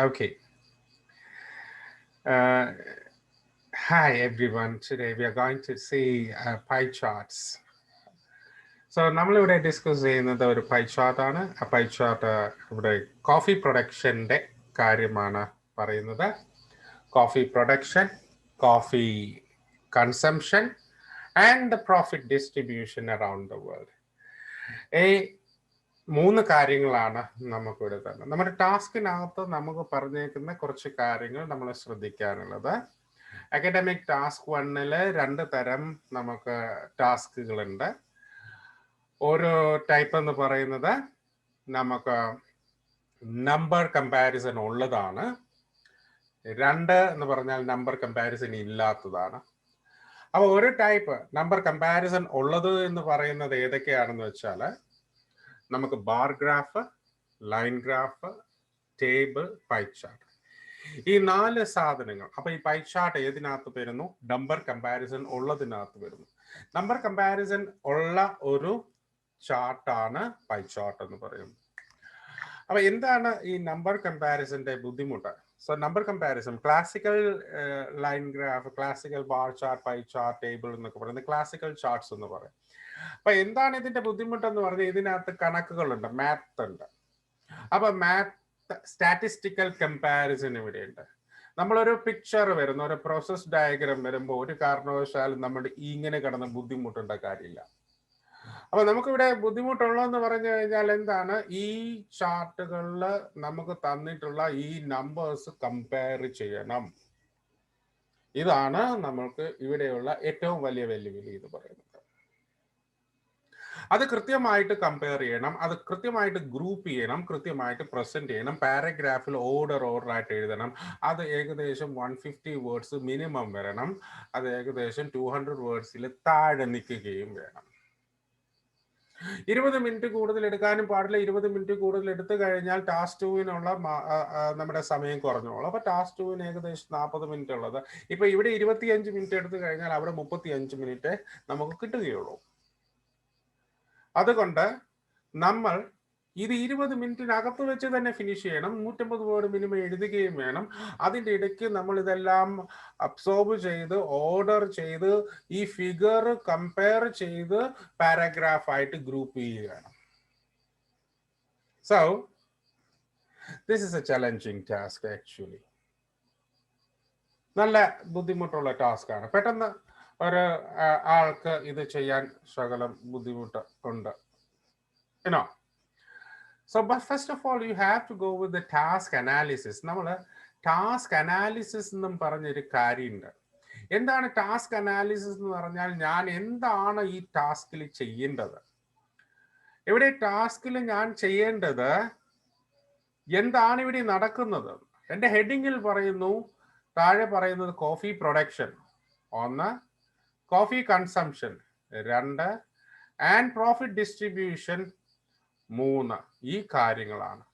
Okay. Uh, Hi everyone. Today we are going to see pie charts. So നമ്മളിവിടെ discuss ചെയ്യുന്നത് ഒരു pi ചാർട്ടാണ്. ആ pie chart ഇവിടെ coffee പ്രൊഡക്ഷൻ്റെ കാര്യമാണ് പറയുന്നത്. Coffee production, coffee consumption and the profit distribution around the world. ഈ മൂന്ന് കാര്യങ്ങളാണ് നമുക്കിവിടെ തന്നെ. നമ്മുടെ ടാസ്കിനകത്ത് നമുക്ക് പറഞ്ഞേക്കുന്ന കുറച്ച് കാര്യങ്ങൾ നമ്മൾ ശ്രദ്ധിക്കാനുള്ളത്. അക്കാഡമിക് ടാസ്ക് 1 2 തരം നമുക്ക് ടാസ്കുകളുണ്ട്. ഒരു ടൈപ്പ് എന്ന് പറയുന്നത് നമുക്ക് നമ്പർ കമ്പാരിസൺ ഉള്ളതാണ്. 2 എന്ന് പറഞ്ഞാൽ നമ്പർ കമ്പാരിസൺ ഇല്ലാത്തതാണ്. അപ്പോൾ ഒരു ടൈപ്പ് നമ്പർ കമ്പാരിസൺ ഉള്ളത് എന്ന് പറയുന്നത് ഏതൊക്കെയാണെന്ന് വെച്ചാൽ നമുക്ക് bar graph, line graph, table, pie chart, ഈ 4 സാധനങ്ങൾ. അപ്പൊ ഈ പൈ ചാർട്ട് ഏതിനകത്ത് വരുന്നു? നമ്പർ കമ്പാരിസൺ ഉള്ളതിനകത്ത് വരുന്നു. നമ്പർ കമ്പാരിസൺ ഉള്ള ഒരു ചാർട്ടാണ് പൈ ചാർട്ട് എന്ന് പറയുന്നത്. അപ്പൊ എന്താണ് ഈ നമ്പർ കമ്പാരിസന്റെ ബുദ്ധിമുട്ട്? So number comparison, classical line graph, classical bar chart, pie chart, table എന്നൊക്കെ പറയുന്നത് ക്ലാസിക്കൽ ചാർട്ട്സ് എന്ന് പറയും. അപ്പൊ എന്താണ് ഇതിന്റെ ബുദ്ധിമുട്ടെന്ന് പറഞ്ഞാൽ ഇതിനകത്ത് കണക്കുകളുണ്ട്, മാത്ത് ഉണ്ട്. അപ്പൊ മാത്ത്, സ്റ്റാറ്റിസ്റ്റിക്കൽ കമ്പാരിസൺ ഇവിടെയുണ്ട്. നമ്മളൊരു പിക്ചർ വരുന്ന ഒരു പ്രോസസ് ഡയഗ്രാം വരുമ്പോൾ ഒരു കാരണവശാലും നമ്മൾ ഇങ്ങനെ കിടന്ന് ബുദ്ധിമുട്ടേണ്ട കാര്യമില്ല. അപ്പൊ നമുക്കിവിടെ ബുദ്ധിമുട്ടുള്ളതെന്ന് പറഞ്ഞു കഴിഞ്ഞാൽ എന്താണ്, ഈ ചാർട്ടുകളിൽ നമുക്ക് തന്നിട്ടുള്ള ഈ നമ്പേഴ്സ് കമ്പയർ ചെയ്യണം. ഇതാണ് നമ്മൾക്ക് ഇവിടെയുള്ള ഏറ്റവും വലിയ വെല്ലുവിളി എന്ന് പറയുന്നത്. അത് കൃത്യമായിട്ട് കമ്പയർ ചെയ്യണം, അത് കൃത്യമായിട്ട് ഗ്രൂപ്പ് ചെയ്യണം, കൃത്യമായിട്ട് പ്രസന്റ് ചെയ്യണം, പാരഗ്രാഫിൽ ഓർഡർ ആയിട്ട് എഴുതണം. അത് ഏകദേശം 150 വേർഡ്സ് മിനിമം വരണം. അത് ഏകദേശം 200 വേർഡ്സിൽ താഴെ നിൽക്കുകയും വേണം. 20 മിനിറ്റ് കൂടുതൽ എടുക്കാനും പാടില്ല. 20 മിനിറ്റ് കൂടുതൽ എടുത്തു കഴിഞ്ഞാൽ ടാസ്ക് 2വിനുള്ള നമ്മുടെ സമയം കുറഞ്ഞോളൂ. അപ്പൊ ടാസ്ക് 2വിന് ഏകദേശം 40 മിനിറ്റ് ഉള്ളത് ഇപ്പൊ ഇവിടെ 25 മിനിറ്റ് എടുത്തു കഴിഞ്ഞാൽ അവിടെ 35 മിനിറ്റ് നമുക്ക് കിട്ടുകയുള്ളൂ. അതുകൊണ്ട് നമ്മൾ ഇത് 20 മിനിറ്റിനകത്ത് വെച്ച് തന്നെ ഫിനിഷ് ചെയ്യണം. 150 വേർഡ് മിനിമം എഴുതുകയും വേണം. അതിൻ്റെ ഇടയ്ക്ക് നമ്മൾ ഇതെല്ലാം അബ്സോർബ് ചെയ്ത് ഓർഡർ ചെയ്ത് ഈ ഫിഗർ കമ്പയർ ചെയ്ത് പാരഗ്രാഫായിട്ട് ഗ്രൂപ്പ് ചെയ്യുകയാണ്. So this is A challenging task actually. നല്ല ബുദ്ധിമുട്ടുള്ള ടാസ്ക്കാണ്. പെട്ടെന്ന് ഒരു ആൾക്ക് ഇത് ചെയ്യാൻ ശകലം ബുദ്ധിമുട്ട് ഉണ്ട്. So, but first of all, you have to go with the task analysis. നമ്മൾ ടാസ്ക് അനാലിസിസ് എന്നും പറഞ്ഞൊരു കാര്യമുണ്ട്. എന്താണ് ടാസ്ക് അനാലിസിസ് എന്ന് പറഞ്ഞാൽ ഞാൻ എന്താണ് ഈ ടാസ്കിൽ ചെയ്യേണ്ടത്, ഇവിടെ ടാസ്കിൽ ഞാൻ ചെയ്യേണ്ടത് എന്താണ് ഇവിടെ നടക്കുന്നത്. എൻ്റെ ഹെഡിങ്ങിൽ പറയുന്നു, താഴെ പറയുന്നത് coffee production 1, coffee consumption 2, and profit distribution 3. ഈ കാര്യങ്ങളാണ്.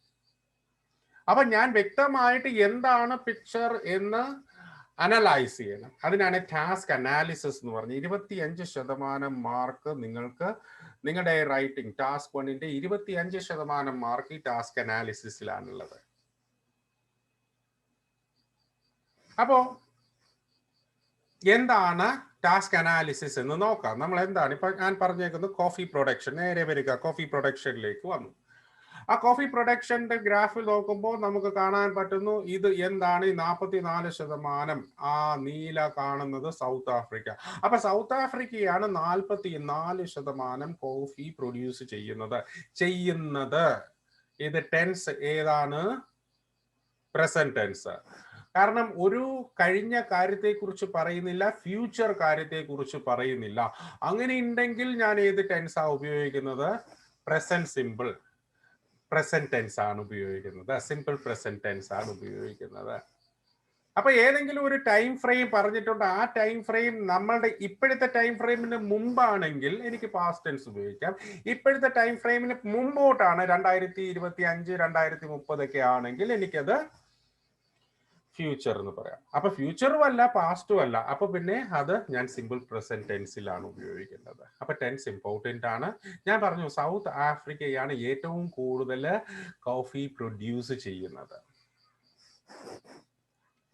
അപ്പൊ ഞാൻ വ്യക്തമായിട്ട് എന്താണ് പിക്ചർ എന്ന് അനലൈസ് ചെയ്യണം. അതിനാണ് ടാസ്ക് അനാലിസിസ് എന്ന് പറഞ്ഞത്. 25% മാർക്ക് നിങ്ങൾക്ക് നിങ്ങളുടെ റൈറ്റിംഗ് ടാസ്ക് 1ന്റെ 25% മാർക്ക് ഈ ടാസ്ക് അനാലിസിസിലാണുള്ളത്. അപ്പോ എന്താണ് ടാസ്ക് അനാലിസിസ് എന്ന് നോക്കാം. നമ്മൾ എന്താണ് ഇപ്പൊ ഞാൻ പറഞ്ഞേക്കുന്നത് കോഫി പ്രൊഡക്ഷൻ. നേരെ വരിക, കോഫി പ്രൊഡക്ഷനിലേക്ക് വന്നു. ആ കോഫി പ്രൊഡക്ഷന്റെ ഗ്രാഫിൽ നോക്കുമ്പോൾ നമുക്ക് കാണാൻ പറ്റുന്നു ഇത് എന്താണ്, 44%. ആ നീല കാണുന്നത് സൗത്ത് ആഫ്രിക്ക. അപ്പൊ സൗത്ത് ആഫ്രിക്കയാണ് 44% കോഫി പ്രൊഡ്യൂസ് ചെയ്യുന്നത്. ഇത് ടെൻസ് ഏതാണ്? Present tense. കാരണം ഒരു കഴിഞ്ഞ കാര്യത്തെക്കുറിച്ച് പറയുന്നില്ല, ഫ്യൂച്ചർ കാര്യത്തെക്കുറിച്ച് പറയുന്നില്ല. അങ്ങനെ ഉണ്ടെങ്കിൽ ഞാൻ ഏത് ടെൻസാ ഉപയോഗിക്കുന്നത്? പ്രസന്റ് സിമ്പിൾ പ്രസന്റ് ടെൻസ് ആണ് ഉപയോഗിക്കുന്നത്, സിമ്പിൾ പ്രസന്റ് ടെൻസ് ആണ് ഉപയോഗിക്കുന്നത്. അപ്പൊ ഏതെങ്കിലും ഒരു ടൈം ഫ്രെയിം പറഞ്ഞിട്ടുണ്ട്, ആ ടൈം ഫ്രെയിം നമ്മളുടെ ഇപ്പോഴത്തെ ടൈം ഫ്രെയിമിന് മുമ്പാണെങ്കിൽ എനിക്ക് പാസ്റ്റ് ടെൻസ് ഉപയോഗിക്കാം. ഇപ്പോഴത്തെ ടൈം ഫ്രെയിമിന് മുമ്പോട്ടാണ് 2025 2030 ഒക്കെ ആണെങ്കിൽ എനിക്കത് ഫ്യൂച്ചർ എന്ന് പറയാം. അപ്പൊ ഫ്യൂച്ചറും അല്ല പാസ്റ്റും അല്ല, അപ്പൊ പിന്നെ അത് ഞാൻ സിമ്പിൾ പ്രസന്റ് ടെൻസിലാണ് ഉപയോഗിക്കുന്നത്. അപ്പൊ ടെൻസ് ഇമ്പോർട്ടൻ്റ് ആണ്. ഞാൻ പറഞ്ഞു സൗത്ത് ആഫ്രിക്കയാണ് ഏറ്റവും കൂടുതൽ കോഫി പ്രൊഡ്യൂസ് ചെയ്യുന്നത്.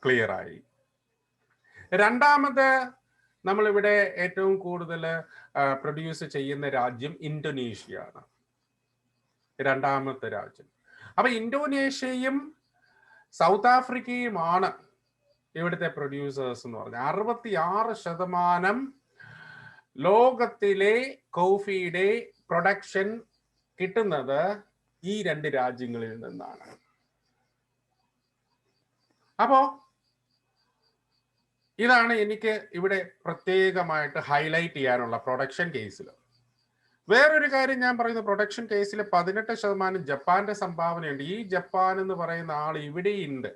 ക്ലിയർ ആയി. രണ്ടാമത് നമ്മളിവിടെ ഏറ്റവും കൂടുതൽ പ്രൊഡ്യൂസ് ചെയ്യുന്ന രാജ്യം ഇന്തോനേഷ്യയാണ്. രണ്ടാമത്തെ രാജ്യം. അപ്പൊ ഇന്തോനേഷ്യയും സൗത്ത് ആഫ്രിക്കയുമാണ് ഇവിടുത്തെ പ്രൊഡ്യൂസേഴ്സ് എന്ന് പറഞ്ഞാൽ 66% ലോകത്തിലെ കോഫിയുടെ പ്രൊഡക്ഷൻ കിട്ടുന്നത് ഈ രണ്ട് രാജ്യങ്ങളിൽ നിന്നാണ്. അപ്പോ ഇതാണ് എനിക്ക് ഇവിടെ പ്രത്യേകമായിട്ട് ഹൈലൈറ്റ് ചെയ്യാനുള്ള പ്രൊഡക്ഷൻ കേസിൽ. വേറൊരു കാര്യം ഞാൻ പറയുന്നത്, പ്രൊഡക്ഷൻ കേസിൽ 18% ജപ്പാന്റെ സംഭാവനയുണ്ട്. ഈ ജപ്പാൻ എന്ന് പറയുന്ന ആൾ ഇവിടെയുണ്ട്.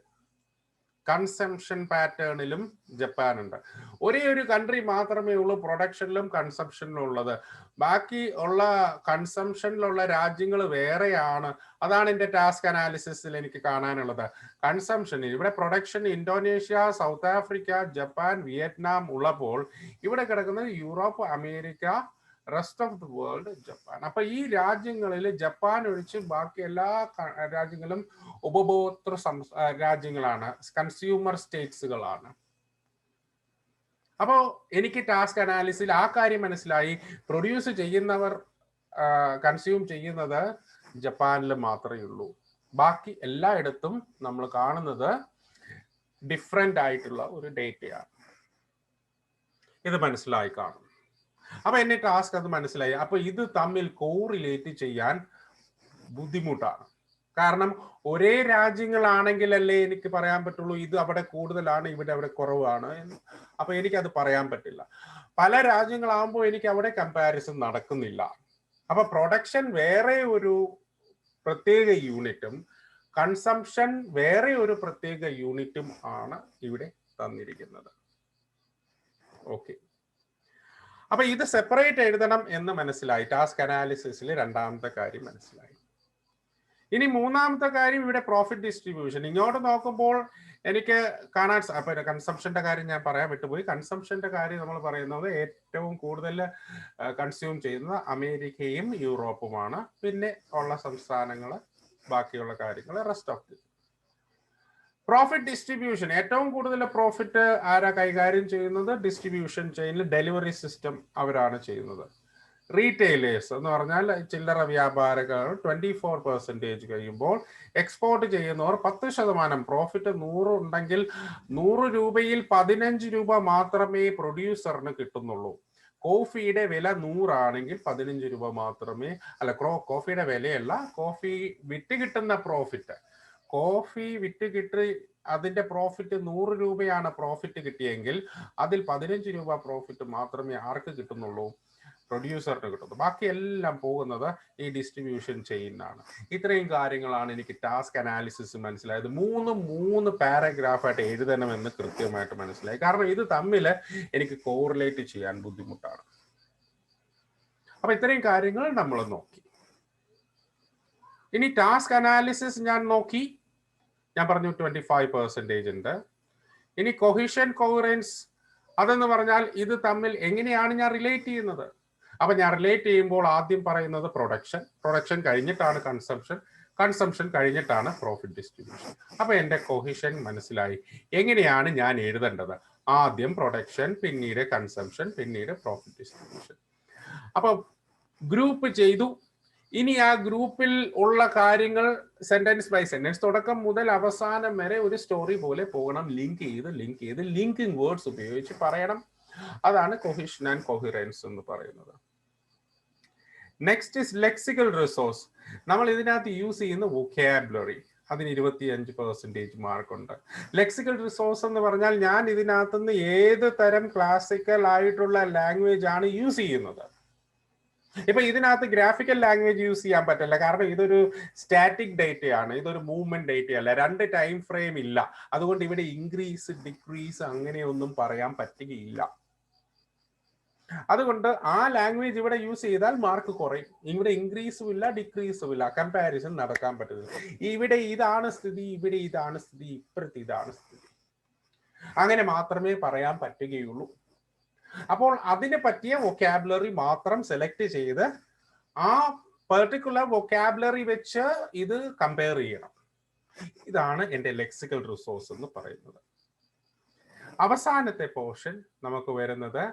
കൺസംഷൻ പാറ്റേണിലും ജപ്പാനുണ്ട്. ഒരേ ഒരു കൺട്രി മാത്രമേ ഉള്ളൂ പ്രൊഡക്ഷനിലും കൺസംഷനിലും ഉള്ളത്. ബാക്കി ഉള്ള കൺസംഷനിലുള്ള രാജ്യങ്ങൾ വേറെയാണ്. അതാണ് എൻ്റെ ടാസ്ക് അനാലിസിസിൽ എനിക്ക് കാണാനുള്ളത്. കൺസംഷൻ ഇവിടെ production Indonesia, south Africa, Japan, Vietnam ഉള്ളപ്പോൾ ഇവിടെ കിടക്കുന്നത് Europe, America, rest of the world, Japan. അപ്പൊ ഈ രാജ്യങ്ങളിൽ ജപ്പാൻ ഒഴിച്ച് ബാക്കി എല്ലാ രാജ്യങ്ങളും ഉപഭോക്തൃ രാജ്യങ്ങളാണ്, കൺസ്യൂമർ സ്റ്റേറ്റ്സുകളാണ്. അപ്പോൾ എനിക്ക് ടാസ്ക് അനാലിസിൽ ആ കാര്യം മനസ്സിലായി. പ്രൊഡ്യൂസ് ചെയ്യുന്നവർ കൺസ്യൂം ചെയ്യുന്നത് ജപ്പാനിൽ മാത്രമേ ഉള്ളൂ. ബാക്കി എല്ലായിടത്തും നമ്മൾ കാണുന്നത് ഡിഫറെന്റ് ആയിട്ടുള്ള ഒരു ഡേറ്റയാണ്. ഇത് മനസ്സിലായി കാണും. അപ്പൊ എന്നെ ടാസ്ക് അത് മനസ്സിലായി. അപ്പൊ ഇത് തമ്മിൽ കോറിലേറ്റ് ചെയ്യാൻ ബുദ്ധിമുട്ടാണ്. കാരണം ഒരേ രാജ്യങ്ങളാണെങ്കിലല്ലേ എനിക്ക് പറയാൻ പറ്റുള്ളൂ ഇത് അവിടെ കൂടുതലാണ്, ഇവിടെ അവിടെ കുറവാണ് എന്ന്. അപ്പൊ എനിക്കത് പറയാൻ പറ്റില്ല. പല രാജ്യങ്ങളാകുമ്പോൾ എനിക്ക് അവിടെ കമ്പാരിസൺ നടക്കുന്നില്ല. അപ്പൊ പ്രൊഡക്ഷൻ വേറെ ഒരു പ്രത്യേക യൂണിറ്റും കൺസംഷൻ വേറെ ഒരു പ്രത്യേക യൂണിറ്റും ആണ് ഇവിടെ തന്നിരിക്കുന്നത്. ഓക്കെ, അപ്പൊ ഇത് സെപ്പറേറ്റ് എഴുതണം എന്ന് മനസ്സിലായി. ടാസ്ക് അനാലിസിസിൽ രണ്ടാമത്തെ കാര്യം മനസ്സിലായി. ഇനി മൂന്നാമത്തെ കാര്യം ഇവിടെ പ്രോഫിറ്റ് ഡിസ്ട്രിബ്യൂഷൻ. ഇങ്ങോട്ട് നോക്കുമ്പോൾ എനിക്ക് കാണാൻ, അപ്പൊ കൺസംഷന്റെ കാര്യം ഞാൻ പറയാൻ വിട്ടുപോയി. കൺസംഷന്റെ കാര്യം നമ്മൾ പറയുന്നത് ഏറ്റവും കൂടുതൽ കൺസ്യൂം ചെയ്യുന്നത് അമേരിക്കയും യൂറോപ്പുമാണ്. പിന്നെ ഉള്ള സംസ്ഥാനങ്ങൾ, ബാക്കിയുള്ള കാര്യങ്ങൾ rest of the. Profit distribution, ഏറ്റവും കൂടുതൽ പ്രോഫിറ്റ് ആരാ കൈകാര്യം ചെയ്യുന്നത്? ഡിസ്ട്രിബ്യൂഷൻ ചെയിനിൽ ഡെലിവറി സിസ്റ്റം അവരാണ് ചെയ്യുന്നത്. റീറ്റെയിലേഴ്സ് എന്ന് പറഞ്ഞാൽ ചില്ലറ വ്യാപാരികൾ 24% കഴിയുമ്പോൾ എക്സ്പോർട്ട് ചെയ്യുന്നവർ 10%. പ്രോഫിറ്റ് 100 ഉണ്ടെങ്കിൽ 100 രൂപയിൽ 15 രൂപ മാത്രമേ പ്രൊഡ്യൂസറിന് കിട്ടുന്നുള്ളൂ. കോഫിയുടെ വില 100 ആണെങ്കിൽ 15 രൂപ മാത്രമേ, അല്ല കോഫിയുടെ വിലയല്ല, കോഫി വിറ്റ് കിട്ടുന്ന പ്രോഫിറ്റ്. കോഫി വിറ്റ് കിട്ടി അതിന്റെ പ്രോഫിറ്റ് 100 രൂപയാണ് പ്രോഫിറ്റ് കിട്ടിയെങ്കിൽ അതിൽ 15 രൂപ പ്രോഫിറ്റ് മാത്രമേ ആർക്ക് കിട്ടുന്നുള്ളൂ? പ്രൊഡ്യൂസറിന് കിട്ടുന്നു. ബാക്കി എല്ലാം പോകുന്നത് ഈ ഡിസ്ട്രിബ്യൂഷൻ ചെയിനാണ്. ഇത്രയും കാര്യങ്ങളാണ് എനിക്ക് ടാസ്ക് അനാലിസിസ് മനസ്സിലായത്. മൂന്ന് പാരഗ്രാഫായിട്ട് എഴുതണമെന്ന് കൃത്യമായിട്ട് മനസ്സിലായി. കാരണം ഇത് തമ്മിൽ എനിക്ക് കോറിലേറ്റ് ചെയ്യാൻ ബുദ്ധിമുട്ടാണ്. അപ്പൊ ഇത്രയും കാര്യങ്ങൾ നമ്മൾ നോക്കി. ഇനി ടാസ്ക് അനാലിസിസ് ഞാൻ നോക്കി, ഞാൻ പറഞ്ഞു 25% ഉണ്ട്. ഇനി കൊഹിഷൻ കോഹറൻസ് അതെന്ന് പറഞ്ഞാൽ ഇത് തമ്മിൽ എങ്ങനെയാണ് ഞാൻ റിലേറ്റ് ചെയ്യുന്നത്? അപ്പൊ ഞാൻ റിലേറ്റ് ചെയ്യുമ്പോൾ ആദ്യം പറയുന്നത് പ്രൊഡക്ഷൻ കഴിഞ്ഞിട്ടാണ് കൺസംഷൻ കഴിഞ്ഞിട്ടാണ് പ്രോഫിറ്റ് ഡിസ്ട്രിബ്യൂഷൻ. അപ്പൊ എന്റെ കൊഹിഷൻ മനസ്സിലായി. എങ്ങനെയാണ് ഞാൻ എഴുതേണ്ടത്? ആദ്യം പ്രൊഡക്ഷൻ, പിന്നീട് കൺസംഷൻ, പിന്നീട് പ്രോഫിറ്റ് ഡിസ്ട്രിബ്യൂഷൻ. അപ്പൊ ഗ്രൂപ്പ് ചെയ്തു. ഇനി ആ ഗ്രൂപ്പിൽ ഉള്ള കാര്യങ്ങൾ സെന്റൻസ് ബൈ സെന്റൻസ് തുടക്കം മുതൽ അവസാനം വരെ ഒരു സ്റ്റോറി പോലെ പോകണം. ലിങ്ക് ചെയ്ത് ലിങ്കിങ് വേർഡ്സ് ഉപയോഗിച്ച് പറയണം. അതാണ് കൊഹിഷൻ ആൻഡ് കൊഹിറൻസ് എന്ന് പറയുന്നത്. Next is lexical resource. നമ്മൾ ഇതിനകത്ത് യൂസ് ചെയ്യുന്ന വൊക്കാബുലറി, അതിന് 25% മാർക്കുണ്ട്. ലെക്സിക്കൽ റിസോഴ്സ് എന്ന് പറഞ്ഞാൽ ഞാൻ ഇതിനകത്തുനിന്ന് ഏത് തരം ക്ലാസിക്കൽ ആയിട്ടുള്ള ലാംഗ്വേജ് ആണ് യൂസ് ചെയ്യുന്നത്. ഇപ്പൊ ഇതിനകത്ത് ഗ്രാഫിക്കൽ ലാംഗ്വേജ് യൂസ് ചെയ്യാൻ പറ്റില്ല. കാരണം ഇതൊരു സ്റ്റാറ്റിക് ഡേറ്റയാണ്, ഇതൊരു മൂവ്മെന്റ് ഡേറ്റയല്ല, 2 ടൈം ഫ്രെയിം ഇല്ല. അതുകൊണ്ട് ഇവിടെ ഇൻക്രീസ് ഡിക്രീസ് അങ്ങനെയൊന്നും പറയാൻ പറ്റുകയില്ല. അതുകൊണ്ട് ആ ലാംഗ്വേജ് ഇവിടെ യൂസ് ചെയ്താൽ മാർക്ക് കുറയും. ഇവിടെ ഇൻക്രീസും ഇല്ല ഡിക്രീസും ഇല്ല, കമ്പാരിസൺ നടക്കാൻ പറ്റുന്നില്ല. ഇവിടെ ഇതാണ് സ്ഥിതി, ഇവിടെ ഇതാണ് സ്ഥിതി, ഇപ്പുറത്ത് ഇതാണ് സ്ഥിതി, അങ്ങനെ മാത്രമേ പറയാൻ പറ്റുകയുള്ളൂ. അപ്പോൾ അതിനെ പറ്റിയ വൊക്കാബുലറി മാത്രം സെലക്ട് ചെയ്ത് ആ പെർട്ടിക്കുലർ വൊക്കാബുലറി വെച്ച് ഇത് കമ്പയർ ചെയ്യണം. ഇതാണ് എൻ്റെ ലെക്സിക്കൽ റിസോഴ്സ് എന്ന് പറയുന്നത്. അവസാനത്തെ പോർഷൻ നമുക്ക് വരുന്നത്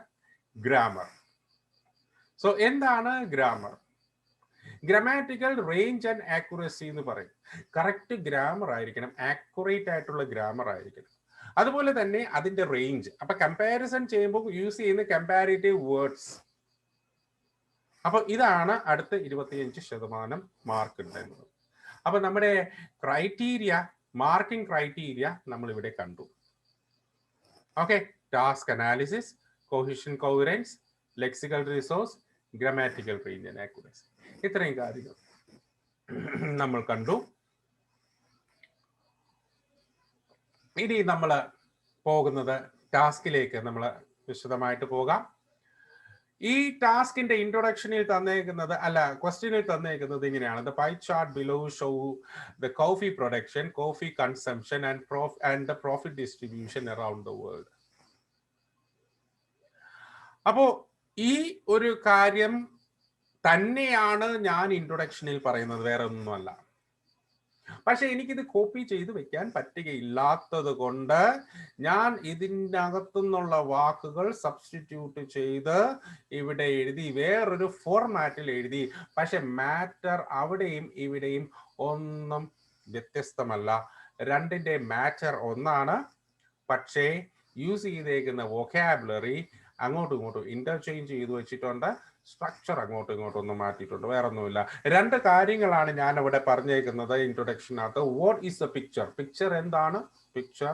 ഗ്രാമർ. സോ എന്താണ് grammar? Grammatical range and accuracy എന്ന് പറയും. കറക്റ്റ് ഗ്രാമർ ആയിരിക്കണം, ആക്യുറേറ്റ് ആയിട്ടുള്ള ഗ്രാമർ ആയിരിക്കണം. അതുപോലെ തന്നെ അതിന്റെ റേഞ്ച്. അപ്പൊ കമ്പാരിസൺ ചെയ്യുമ്പോൾ യൂസ് ചെയ്യുന്ന കമ്പാരിറ്റീവ് വേർഡ്സ്. അപ്പൊ ഇതാണ് അടുത്ത 25% മാർക്ക് ഉണ്ടായിരുന്നത്. അപ്പൊ നമ്മുടെ ക്രൈറ്റീരിയ, മാർക്കിംഗ് ക്രൈറ്റീരിയ നമ്മൾ ഇവിടെ കണ്ടു. Okay, task analysis, cohesion coherence, lexical resource, grammatical range and accuracy. ഇത്രയും കാര്യങ്ങൾ നമ്മൾ കണ്ടു. ഇനി നമ്മൾ പോകുന്നത് ടാസ്കിലേക്ക് നമ്മൾ വിശദമായിട്ട് പോകാം. ഈ ടാസ്കിന്റെ ഇൻട്രൊഡക്ഷനിൽ തന്നേക്കുന്നത്, അല്ല ക്വസ്റ്റ്യനിൽ തന്നേക്കുന്നത് ഇങ്ങനെയാണ്: the pie chart below show the coffee production, coffee consumption and the profit distribution around the world. അപ്പോ ഈ ഒരു കാര്യം തന്നെയാണ് ഞാൻ ഇൻട്രൊഡക്ഷനിൽ പറയുന്നത്, വേറെ ഒന്നുമല്ല. പക്ഷെ എനിക്കിത് കോപ്പി ചെയ്ത് വെക്കാൻ പറ്റുകയില്ലാത്തത് കൊണ്ട് ഞാൻ ഇതിൻ്റെ അകത്തുനിന്നുള്ള വാക്കുകൾ സബ്സ്റ്റിറ്റ്യൂട്ട് ചെയ്ത് ഇവിടെ എഴുതി, വേറൊരു ഫോർമാറ്റിൽ എഴുതി. പക്ഷെ മാറ്റർ അവിടെയും ഇവിടെയും ഒന്നും വ്യത്യസ്തമല്ല. രണ്ടിൻ്റെ മാറ്റർ ഒന്നാണ്. പക്ഷേ യൂസ് ചെയ്തേക്കുന്ന വൊക്കാബുലറി അങ്ങോട്ടും ഇങ്ങോട്ടും ഇന്റർചേഞ്ച് ചെയ്ത് വെച്ചിട്ടുണ്ട്. സ്ട്രക്ചർ അങ്ങോട്ടും ഇങ്ങോട്ടും ഒന്നും മാറ്റിയിട്ടുണ്ട്, വേറെ ഒന്നുമില്ല. രണ്ട് കാര്യങ്ങളാണ് ഞാൻ ഇവിടെ പറഞ്ഞേക്കുന്നത് ഇൻട്രൊഡക്ഷനകത്ത്. What is the picture? Picture എന്താണ്? പിക്ചർ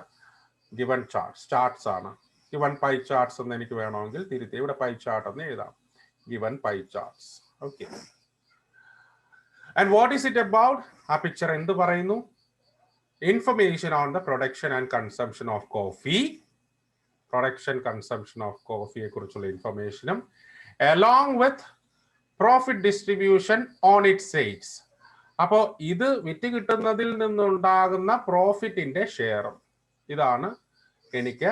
ഗിവൺ ചാർട്ട്സ് ആണ്. ഗിവൺ പൈ ചാർട്ട്സ് എന്ന് എനിക്ക് വേണമെങ്കിൽ തിരുത്തി ഇവിടെ പൈ ചാർട്ട് എന്ന് എഴുതാം. Given pie charts. Okay. And what is it about? ആ പിക്ചർ എന്ത് പറയുന്നു? Information on the production and consumption of coffee, production consumption of കോഫിയെ കുറിച്ചുള്ള ഇൻഫർമേഷനും along with profit distribution on its sales. അപ്പോൾ ഇത് വിറ്റ് കിട്ടുന്നതിൽ നിന്നുണ്ടാകുന്ന പ്രോഫിറ്റിന്റെ ഷെയറും. ഇതാണ് എനിക്ക്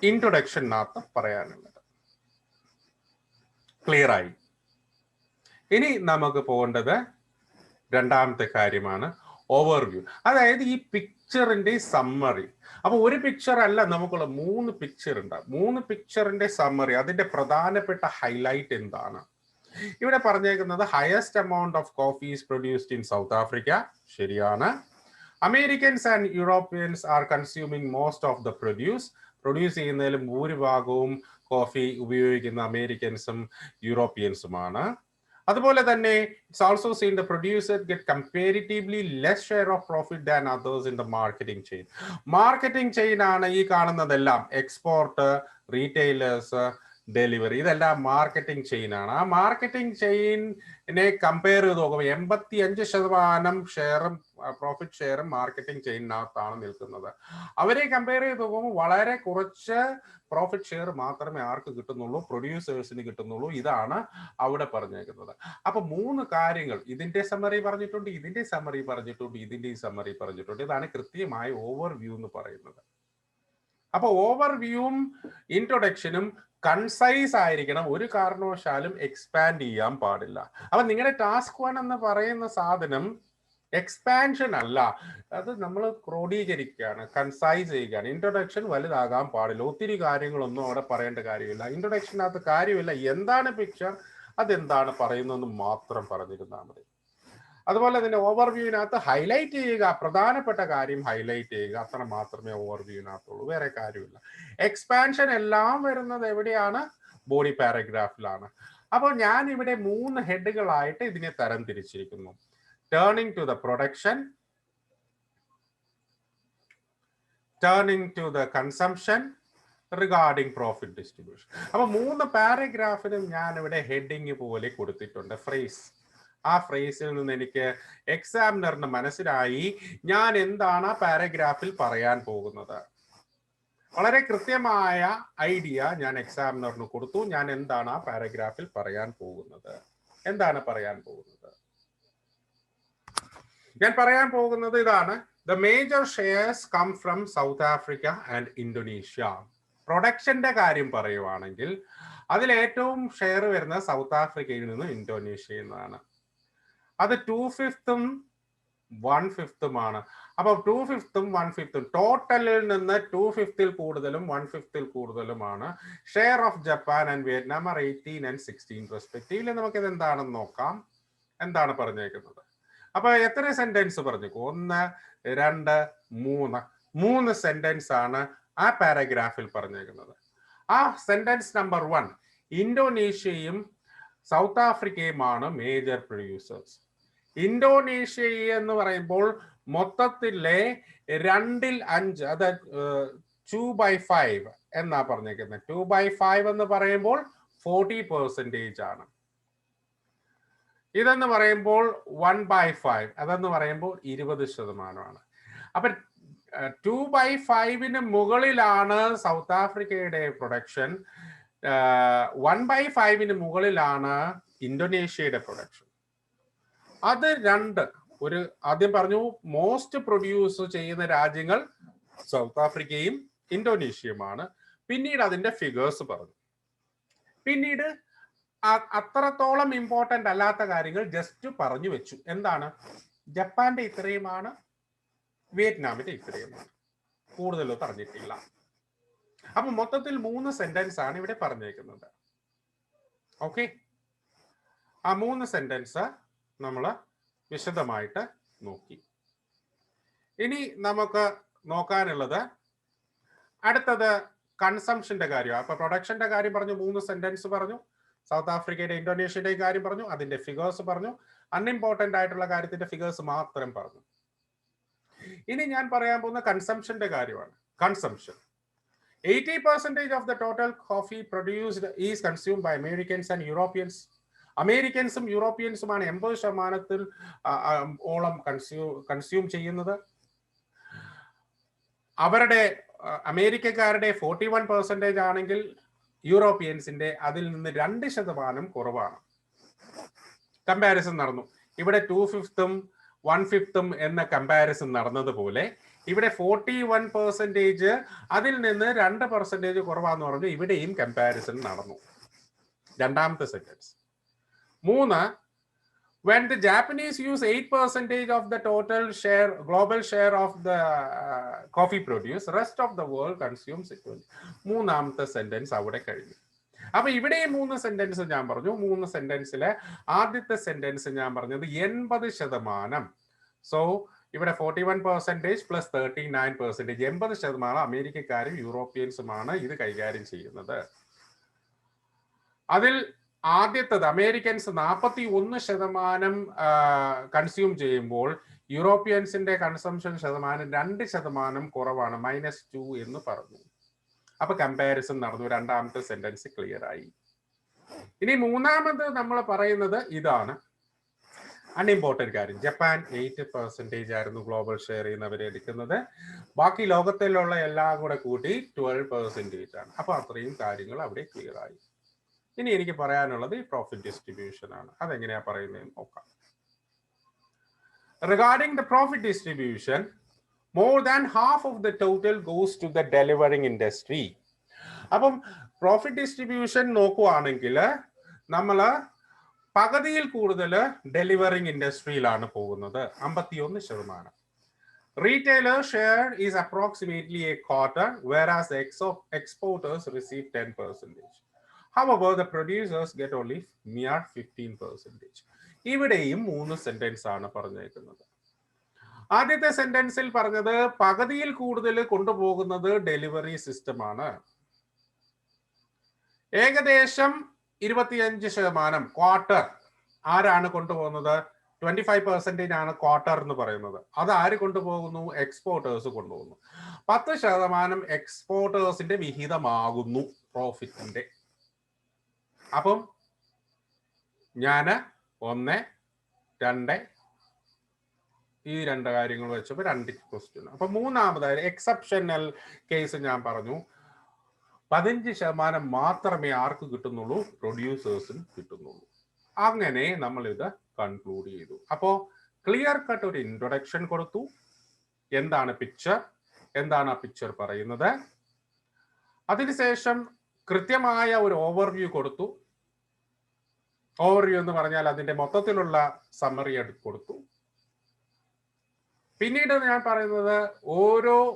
ഇൻട്രൊഡക്ഷനകത്ത് പറയാനുള്ളത്. ക്ലിയർ ആയി? ഇനി നമുക്ക് പോകേണ്ടത് രണ്ടാമത്തെ കാര്യമാണ്, ഓവർവ്യൂ. അതായത് ഈ പിക്ചറിന്റെ സമ്മറി. അപ്പൊ ഒരു പിക്ചർ അല്ല, നമുക്കുള്ള 3 പിക്ചർ ഉണ്ട്. 3 പിക്ചറിന്റെ സമ്മറി, അതിന്റെ പ്രധാനപ്പെട്ട ഹൈലൈറ്റ് എന്താണ്? ഇവിടെ പറഞ്ഞേക്കുന്നത് highest amount of coffee is produced in South Africa. ശരിയാണ്. Americans and Europeans are consuming most of the produce. Produce ചെയ്യുന്നതിൽ ഭൂരിഭാഗവും കോഫി ഉപയോഗിക്കുന്ന അമേരിക്കൻസും യൂറോപ്യൻസുമാണ്. അതുപോലെ തന്നെ it's also seen the producer get comparatively less share of profit than others in the marketing chain. Marketing chain ആണ് ഈ കാണുന്നതെല്ലാം. എക്സ്പോർട്ട്, റീറ്റെയിലേഴ്സ്, ഡെലിവറി, ഇതെല്ലാം മാർക്കറ്റിംഗ് ചെയിൻ ആണ്. ആ മാർക്കറ്റിംഗ് ചെയിനെ കമ്പയർ ചെയ്ത് നോക്കുമ്പോൾ 85% ഷെയറും പ്രോഫിറ്റ് ഷെയറും മാർക്കറ്റിംഗ് ചെയിനകത്താണ് നിൽക്കുന്നത്. അവരെ കമ്പയർ ചെയ്ത് നോക്കുമ്പോൾ വളരെ കുറച്ച് പ്രോഫിറ്റ് ഷെയർ മാത്രമേ ആർക്ക് കിട്ടുന്നുള്ളൂ? പ്രൊഡ്യൂസേഴ്സിന് കിട്ടുന്നുള്ളൂ. ഇതാണ് അവിടെ പറഞ്ഞേക്കുന്നത്. അപ്പൊ 3 കാര്യങ്ങൾ, ഇതിന്റെ സമ്മറി പറഞ്ഞിട്ടുണ്ട്, ഇതിന്റെ സമ്മറി പറഞ്ഞിട്ടുണ്ട്, ഇതിന്റെ സമ്മറി പറഞ്ഞിട്ടുണ്ട്. ഇതാണ് കൃത്യമായ ഓവർവ്യൂ എന്ന് പറയുന്നത്. അപ്പൊ ഓവർവ്യൂവും ഇൻട്രൊഡക്ഷനും കൺസൈസ് ആയിരിക്കണം. ഒരു കാരണവശാലും എക്സ്പാൻഡ് ചെയ്യാൻ പാടില്ല. അപ്പൊ നിങ്ങളുടെ ടാസ്ക് 1 എന്ന് പറയുന്ന സാധനം എക്സ്പാൻഷൻ അല്ല, അത് നമ്മൾ ക്രോഡീകരിക്കുകയാണ്, കൺസൈസ് ചെയ്യുകയാണ്. ഇൻട്രൊഡക്ഷൻ വലുതാകാൻ പാടില്ല. ഒത്തിരി കാര്യങ്ങളൊന്നും അവിടെ പറയേണ്ട കാര്യമില്ല. ഇൻട്രൊഡക്ഷനകത്ത് കാര്യമില്ല. എന്താണ് പിക്ചർ, അതെന്താണ് പറയുന്നതെന്ന് മാത്രം പറഞ്ഞിരുന്നാൽ മതി. അതുപോലെ തന്നെ ഓവർവ്യൂവിനകത്ത് ഹൈലൈറ്റ് ചെയ്യുക, പ്രധാനപ്പെട്ട കാര്യം ഹൈലൈറ്റ് ചെയ്യുക, അത്ര മാത്രമേ ഓവർവ്യൂവിനകത്തുള്ളൂ, വേറെ കാര്യമില്ല. എക്സ്പാൻഷൻ എല്ലാം വരുന്നത് എവിടെയാണ്? ബോഡി പാരഗ്രാഫിലാണ്. അപ്പോൾ ഞാൻ ഇവിടെ 3 ഹെഡുകളായിട്ട് ഇതിനെ തരം തിരിച്ചിരിക്കുന്നു. Turning to the production, turning to the consumption, regarding profit distribution. അപ്പൊ 3 പാരഗ്രാഫിനും ഞാൻ ഇവിടെ ഹെഡിങ് പോലെ കൊടുത്തിട്ടുണ്ട്, ഫ്രേസ്. ആ ഫ്രേസിൽ നിന്ന് എനിക്ക് എക്സാമിനറിന് മനസ്സിലായി ഞാൻ എന്താണ് ആ പാരഗ്രാഫിൽ പറയാൻ പോകുന്നത്. വളരെ കൃത്യമായ ഐഡിയ ഞാൻ എക്സാമിനറിന് കൊടുത്തു. ഞാൻ എന്താണ് ആ പാരഗ്രാഫിൽ പറയാൻ പോകുന്നത്. എന്താണ് പറയാൻ പോകുന്നത്? ഞാൻ പറയാൻ പോകുന്നത് ഇതാണ്: the major shares come from South Africa and Indonesia. പ്രൊഡക്ഷന്റെ കാര്യം പറയുവാണെങ്കിൽ അതിൽ ഏറ്റവും ഷെയർ വരുന്നത് സൗത്ത് ആഫ്രിക്കയിൽ നിന്നും ഇന്തോനേഷ്യയിൽ നിന്നാണ്. അത് 2/5 1/5 അപ്പൊ 2/5 1/5 ടോട്ടലിൽ നിന്ന് 2/5 കൂടുതലും 1/5 കൂടുതലുമാണ്. Share of Japan and Vietnam are 18 and 16 respectively. നമുക്ക് ഇത് എന്താണെന്ന് നോക്കാം. എന്താണ് പറഞ്ഞേക്കുന്നത്? അപ്പൊ എത്ര സെന്റൻസ് പറഞ്ഞു? 1 2 3 സെന്റൻസ് ആണ് ആ പാരഗ്രാഫിൽ പറഞ്ഞേക്കുന്നത്. ആ സെന്റൻസ് നമ്പർ 1, ഇന്തോനേഷ്യയും സൗത്ത് ആഫ്രിക്കയുമാണ് മേജർ പ്രൊഡ്യൂസേഴ്സ്. ഇന്തോനേഷ്യ എന്ന് പറയുമ്പോൾ മൊത്തത്തിലെ 2/5, അതായത് 2/5 എന്നാ പറഞ്ഞേക്കുന്നത്. 2/5 എന്ന് പറയുമ്പോൾ 40% ആണ്. ഇതെന്ന് പറയുമ്പോൾ 1/5, അതെന്ന് പറയുമ്പോൾ 20%. അപ്പൊ 2/5 മുകളിലാണ് സൗത്ത് ആഫ്രിക്കയുടെ പ്രൊഡക്ഷൻ, 1/5 മുകളിലാണ് ഇന്തോനേഷ്യയുടെ പ്രൊഡക്ഷൻ. അത് ഒരു ആദ്യം പറഞ്ഞു മോസ്റ്റ് പ്രൊഡ്യൂസ് ചെയ്യുന്ന രാജ്യങ്ങൾ സൗത്ത് ആഫ്രിക്കയും ഇന്തോനേഷ്യയുമാണ്. പിന്നീട് അതിന്റെ ഫിഗേഴ്സ് പറഞ്ഞു. പിന്നീട് അത്രത്തോളം ഇമ്പോർട്ടന്റ് അല്ലാത്ത കാര്യങ്ങൾ ജസ്റ്റ് പറഞ്ഞു വെച്ചു. എന്താണ്? ജപ്പാന്റെ ഇത്രയുമാണ്, വിയറ്റ്നാമിന്റെ ഇത്രയുമാണ്, കൂടുതൽ പറഞ്ഞിട്ടില്ല. അപ്പൊ മൊത്തത്തിൽ 3 സെന്റൻസ് ആണ് ഇവിടെ പറഞ്ഞേക്കുന്നത്. ഓക്കെ, ആ 3 സെന്റൻസ് നമ്മൾ വിശദമായിട്ട് നോക്കി. ഇനി നമുക്ക് നോക്കാനുള്ളത് അടുത്തത് കൺസംഷന്റെ കാര്യമാണ്. അപ്പൊ പ്രൊഡക്ഷന്റെ കാര്യം പറഞ്ഞു, 3 സെന്റൻസ് പറഞ്ഞു, സൗത്ത് ആഫ്രിക്കയുടെ ഇന്തോനേഷ്യയുടെ കാര്യം പറഞ്ഞു, അതിന്റെ ഫിഗേഴ്സ് പറഞ്ഞു, അൺഇമ്പോർട്ടന്റ് ആയിട്ടുള്ള കാര്യത്തിന്റെ ഫിഗേഴ്സ് മാത്രം പറഞ്ഞു. ഇനി ഞാൻ പറയാൻ പോകുന്ന കൺസംഷന്റെ കാര്യമാണ്. Consumption 80% of the total coffee produced is consumed by Americans and Europeans. അമേരിക്കൻസും യൂറോപ്യൻസുമാണ് 80% ഓളം കൺസ്യൂം ചെയ്യുന്നത്. അവരുടെ അമേരിക്കക്കാരുടെ 41% ആണെങ്കിൽ യൂറോപ്യൻസിന്റെ അതിൽ നിന്ന് 2% കുറവാണ്. കമ്പാരിസൺ നടന്നു. ഇവിടെ 2/5 1/5 എന്ന കമ്പാരിസൺ നടന്നതുപോലെ ഇവിടെ 41% അതിൽ നിന്ന് 2% കുറവാന്ന് പറഞ്ഞു. ഇവിടെയും കമ്പാരിസൺ നടന്നു. രണ്ടാമത്തെ sentence 3, when the Japanese use 8% of the total share, global share of the coffee produce, rest of the world consumes it. മൂന്നാമത്തെ സെന്റൻസ് അവിടെ കഴിഞ്ഞു. അപ്പൊ ഇവിടെ 3 സെന്റൻസ് ഞാൻ പറഞ്ഞു. 3 സെന്റൻസിലെ ആദ്യത്തെ സെന്റൻസ് ഞാൻ പറഞ്ഞത് 80%. സോ ഇവിടെ 41% പ്ലസ് 39%, 80% അമേരിക്കക്കാരും യൂറോപ്യൻസുമാണ് ഇത് കൈകാര്യം ചെയ്യുന്നത്. അതിൽ ആദ്യത്തത് അമേരിക്കൻസ് 41% കൺസ്യൂം ചെയ്യുമ്പോൾ യൂറോപ്യൻസിന്റെ കൺസംഷൻ ശതമാനം 2% കുറവാണ്, -2 എന്ന് പറഞ്ഞു. അപ്പൊ കമ്പാരിസൺ നടന്നു. രണ്ടാമത്തെ സെന്റൻസ് ക്ലിയർ ആയി. ഇനി മൂന്നാമത് നമ്മൾ പറയുന്നത് ഇതാണ് അൺഇമ്പോർട്ടന്റ് കാര്യം. ജപ്പാൻ 8% ആയിരുന്നു ഗ്ലോബൽ ഷെയർ ചെയ്യുന്നവരെ എടുക്കുന്നത്. ബാക്കി ലോകത്തിലുള്ള എല്ലാം കൂടെ കൂട്ടി 12% ആണ്. അപ്പൊ അത്രയും കാര്യങ്ങൾ അവിടെ ക്ലിയർ ആയി. ഇനി എനിക്ക് പറയാനുള്ളത് ഈ പ്രോഫിറ്റ് ഡിസ്ട്രിബ്യൂഷൻ ആണ്. അതെങ്ങനെയാ പറയുന്നത് നോക്കാം. Regarding the profit distribution, more than half of the total goes to the delivering industry. അപ്പം പ്രോഫിറ്റ് ഡിസ്ട്രിബ്യൂഷൻ നോക്കുവാണെങ്കിൽ നമ്മൾ പകുതിയിൽ കൂടുതൽ ഡെലിവറിംഗ് ഇൻഡസ്ട്രിയിലാണ് പോകുന്നത്, 51%. Retailer share is approximately a quarter, whereas the exporters receive 10%. However, the producers get only mere 15%. ഇവിടെയും 3 sentence ആണ് പറഞ്ഞേക്കുന്നത്. ആദ്യത്തെ സെന്റൻസിൽ പറഞ്ഞത് പകുതിയിൽ കൂടുതൽ കൊണ്ടുപോകുന്നത് ഡെലിവറി സിസ്റ്റം ആണ്. ഏകദേശം 25% ക്വാർട്ടർ ആരാണ് കൊണ്ടുപോകുന്നത്? 25% ആണ് ക്വാർട്ടർ എന്ന് പറയുന്നത്. അത് ആര് കൊണ്ടുപോകുന്നു? എക്സ്പോർട്ടേഴ്സ് കൊണ്ടുപോകുന്നു. 10% എക്സ്പോർട്ടേഴ്സിന്റെ വിഹിതമാകുന്നു പ്രോഫിറ്റിന്റെ. അപ്പം ഞാൻ 1 2 ഈ 2 കാര്യങ്ങൾ വെച്ചപ്പോൾ 2 ക്വസ്റ്റ്യൻ. അപ്പൊ മൂന്നാമതായത് എക്സെപ്ഷണൽ കേസ് ഞാൻ പറഞ്ഞു 15% മാത്രമേ ആർക്ക് കിട്ടുന്നുള്ളൂ? പ്രൊഡ്യൂസേഴ്സിന് കിട്ടുന്നുള്ളൂ. അങ്ങനെ നമ്മൾ ഇത് കൺക്ലൂഡ് ചെയ്തു. അപ്പോ ക്ലിയർ കട്ട് ഒരു ഇൻട്രൊഡക്ഷൻ കൊടുത്തു. എന്താണ് പിക്ചർ, എന്താണ് ആ പിക്ചർ പറയുന്നത്. അതിനുശേഷം കൃത്യമായ ഒരു ഓവർവ്യൂ കൊടുത്തു. ഓവർവ്യൂ എന്ന് പറഞ്ഞാൽ അതിന്റെ മൊത്തത്തിലുള്ള സമ്മറി കൊടുത്തു. പിന്നീട് ഞാൻ പറയുന്നത്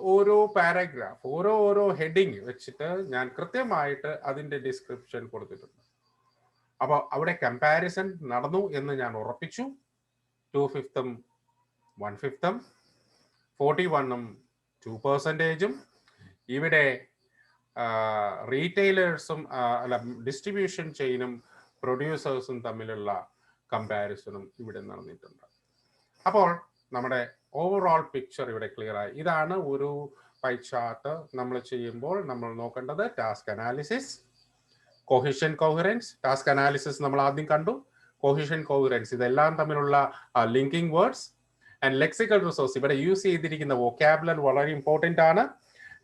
ഓരോ പാരഗ്രാഫ് ഓരോ ഹെഡിങ് വെച്ചിട്ട് ഞാൻ കൃത്യമായിട്ട് അതിന്റെ ഡിസ്ക്രിപ്ഷൻ കൊടുത്തിട്ടുണ്ട്. അപ്പോൾ അവിടെ കമ്പാരിസൺ നടന്നു എന്ന് ഞാൻ ഉറപ്പിച്ചു. 2/5 1/5 41 2%. ഇവിടെ റീറ്റെയിലേഴ്സും അല്ല ഡിസ്ട്രിബ്യൂഷൻ ചെയിനും പ്രൊഡ്യൂസേഴ്സും തമ്മിലുള്ള കമ്പാരിസണും ഇവിടെ നടന്നിട്ടുണ്ട്. അപ്പോൾ നമ്മുടെ ഓവറോൾ പിക്ചർ ഇവിടെ ക്ലിയർ ആയി. ഇതാണ് ഒരു പൈ ചാർട്ട് നമ്മൾ ചെയ്യുമ്പോൾ നമ്മൾ നോക്കേണ്ടത്. Task analysis, cohesion coherence. Task analysis നമ്മൾ ആദ്യം കണ്ടു. കൊഹിഷൻ കോഹറൻസ് ഇതെല്ലാം തമ്മിലുള്ള linking words and lexical resource. ഇവിടെ യൂസ് ചെയ്തിരിക്കുന്ന വൊക്കാബുലറി വളരെ ഇമ്പോർട്ടൻ്റ് ആണ്.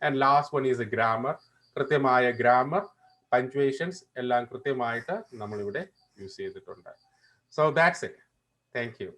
And last one is grammar. കൃത്യമായ ഗ്രാമർ, പഞ്ച്വേഷൻസ് എല്ലാം കൃത്യമായിട്ട് നമ്മളിവിടെ യൂസ് ചെയ്തിട്ടുണ്ട്. So that's it. Thank you.